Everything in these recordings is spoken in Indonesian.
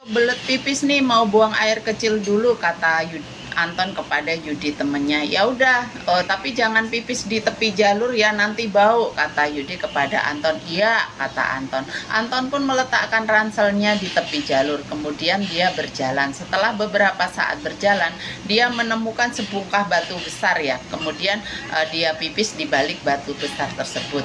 Belet pipis nih, mau buang air kecil dulu, kata Anton kepada Yudi temennya. Ya udah, tapi jangan pipis di tepi jalur ya, nanti bau, kata Yudi kepada Anton. Iya, kata Anton. Anton pun meletakkan ranselnya di tepi jalur, kemudian dia berjalan. Setelah beberapa saat berjalan, dia menemukan sebungkah batu besar ya, kemudian dia pipis di balik batu besar tersebut.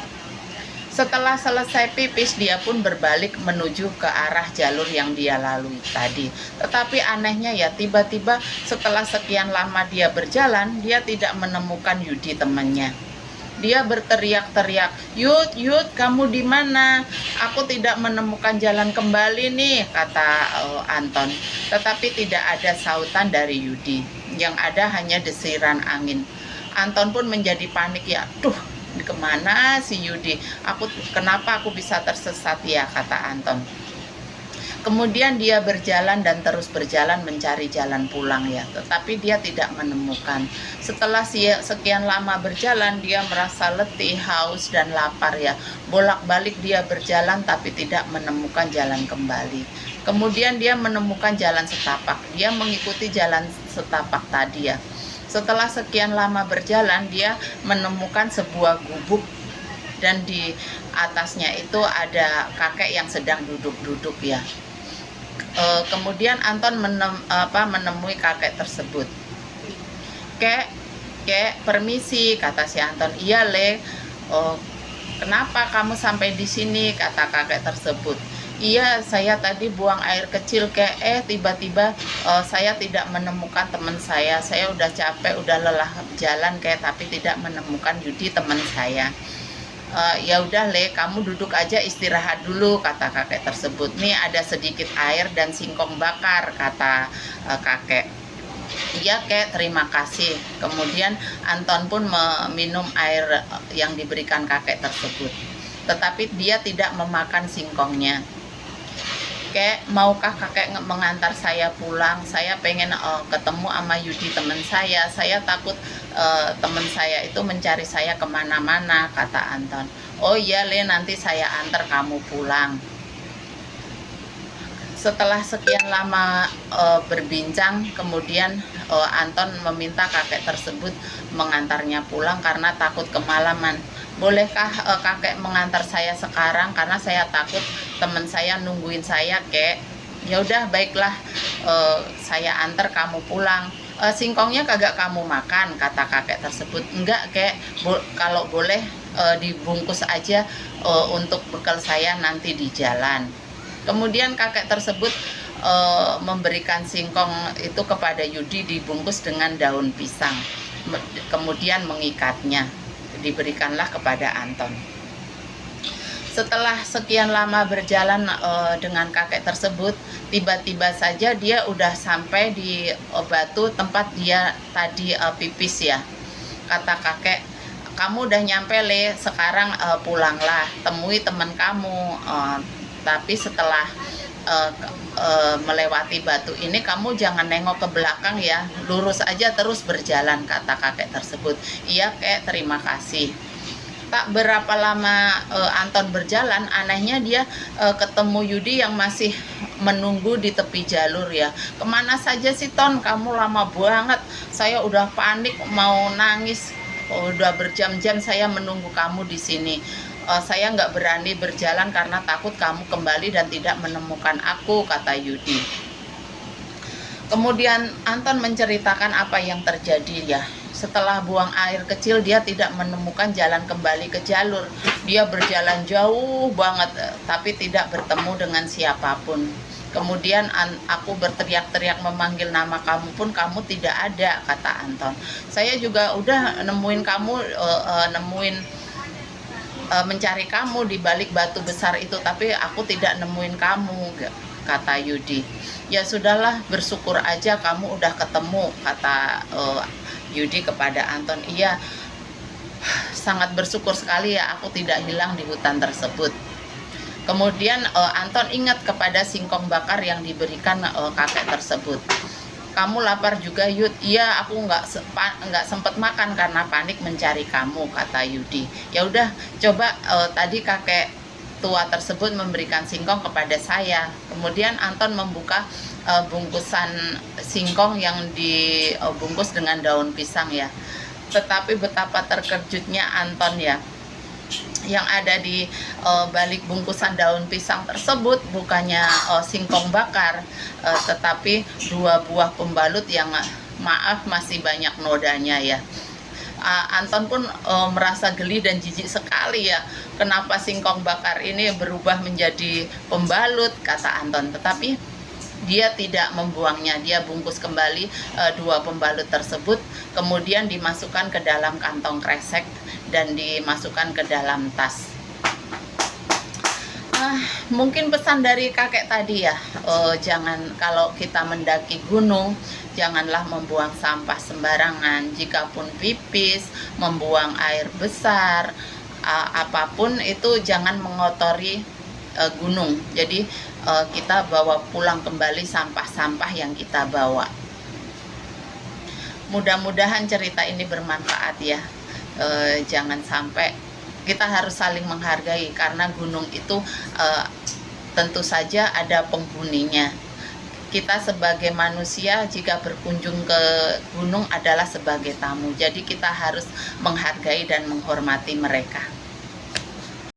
Setelah selesai pipis, dia pun berbalik menuju ke arah jalur yang dia lalui tadi. Tetapi anehnya ya, tiba-tiba setelah sekian lama dia berjalan, dia tidak menemukan Yudi temannya. Dia berteriak-teriak, Yud, kamu di mana? Aku tidak menemukan jalan kembali nih, kata Anton. Tetapi tidak ada sautan dari Yudi. Yang ada hanya desiran angin. Anton pun menjadi panik ya, kemana si Yudi? Kenapa aku bisa tersesat ya, kata Anton. Kemudian dia berjalan dan terus berjalan mencari jalan pulang ya, tetapi dia tidak menemukan. Setelah sekian lama berjalan, dia merasa letih, haus dan lapar ya. Bolak-balik dia berjalan tapi tidak menemukan jalan kembali. Kemudian dia menemukan jalan setapak. Dia mengikuti jalan setapak tadi ya. Setelah sekian lama berjalan, dia menemukan sebuah gubuk dan di atasnya itu ada kakek yang sedang duduk-duduk ya. Kemudian Anton menemui kakek tersebut. Kek, permisi, kata si Anton. Iya, Le. Kenapa kamu sampai di sini, kata kakek tersebut. Iya, saya tadi buang air kecil, Kek. Tiba-tiba saya tidak menemukan teman saya. Saya udah capek, udah lelah jalan, Kek, tapi tidak menemukan Yudi teman saya. Ya udah, Le, kamu duduk aja istirahat dulu, kata kakek tersebut. Nih ada sedikit air dan singkong bakar, kata kakek. Iya, Kek, terima kasih. Kemudian Anton pun meminum air yang diberikan kakek tersebut. Tetapi dia tidak memakan singkongnya. Kek, maukah kakek mengantar saya pulang? Saya pengen ketemu sama Yudi teman saya. Saya takut teman saya itu mencari saya kemana-mana, kata Anton. Oh iya, Le, nanti saya antar kamu pulang. Setelah sekian lama berbincang, kemudian Anton meminta kakek tersebut mengantarnya pulang karena takut kemalaman. Bolehkah kakek mengantar saya sekarang karena saya takut teman saya nungguin saya, Kek? Ya udah, baiklah, saya antar kamu pulang. Singkongnya kagak kamu makan, kata kakek tersebut. Enggak, Kek, kalau boleh dibungkus aja untuk bekal saya nanti di jalan. Kemudian kakek tersebut memberikan singkong itu kepada Yudi dibungkus dengan daun pisang. Kemudian mengikatnya, diberikanlah kepada Anton. Setelah sekian lama berjalan dengan kakek tersebut, tiba-tiba saja dia udah sampai di batu tempat dia tadi pipis ya. Kata kakek, kamu udah nyampe, Le, sekarang pulanglah, temui teman kamu. Tapi setelah melewati batu ini kamu jangan nengok ke belakang ya, lurus aja terus berjalan, kata kakek tersebut. Iya, Kek, terima kasih. Tak berapa lama Anton berjalan, anehnya dia ketemu Yudi yang masih menunggu di tepi jalur ya. Kemana saja sih, Ton? Kamu lama banget. Saya udah panik mau nangis. Udah berjam-jam saya menunggu kamu di sini. Saya nggak berani berjalan karena takut kamu kembali dan tidak menemukan aku, kata Yudi. Kemudian Anton menceritakan apa yang terjadi ya. Setelah buang air kecil, dia tidak menemukan jalan kembali ke jalur. Dia berjalan jauh banget, tapi tidak bertemu dengan siapapun. Kemudian aku berteriak-teriak memanggil nama kamu pun kamu tidak ada, kata Anton. Saya juga udah nemuin kamu, mencari kamu di balik batu besar itu, tapi aku tidak nemuin kamu, kata Yudi. Ya sudahlah, bersyukur aja kamu udah ketemu, kata Yudi kepada Anton. Iya, sangat bersyukur sekali ya aku tidak hilang di hutan tersebut. Kemudian Anton ingat kepada singkong bakar yang diberikan kakek tersebut. Kamu lapar juga, Yud? Iya, aku nggak sempat makan karena panik mencari kamu, kata Yudi. Ya udah, coba tadi kakek tua tersebut memberikan singkong kepada saya. Kemudian Anton membuka bungkusan singkong yang dibungkus dengan daun pisang ya. Tetapi betapa terkejutnya Anton ya, yang ada di balik bungkusan daun pisang tersebut bukannya singkong bakar, tetapi 2 buah pembalut yang maaf masih banyak nodanya ya. Anton pun merasa geli dan jijik sekali ya, kenapa singkong bakar ini berubah menjadi pembalut, kata Anton. Tetapi dia tidak membuangnya, dia bungkus kembali 2 pembalut tersebut, kemudian dimasukkan ke dalam kantong kresek dan dimasukkan ke dalam tas. Mungkin pesan dari kakek tadi ya, jangan, kalau kita mendaki gunung, janganlah membuang sampah sembarangan. Jikapun pipis, membuang air besar, apapun itu jangan mengotori gunung. Jadi kita bawa pulang kembali sampah-sampah yang kita bawa. Mudah-mudahan cerita ini bermanfaat ya. Jangan sampai, kita harus saling menghargai, karena gunung itu tentu saja ada penghuninya. Kita sebagai manusia jika berkunjung ke gunung adalah sebagai tamu, jadi kita harus menghargai dan menghormati mereka.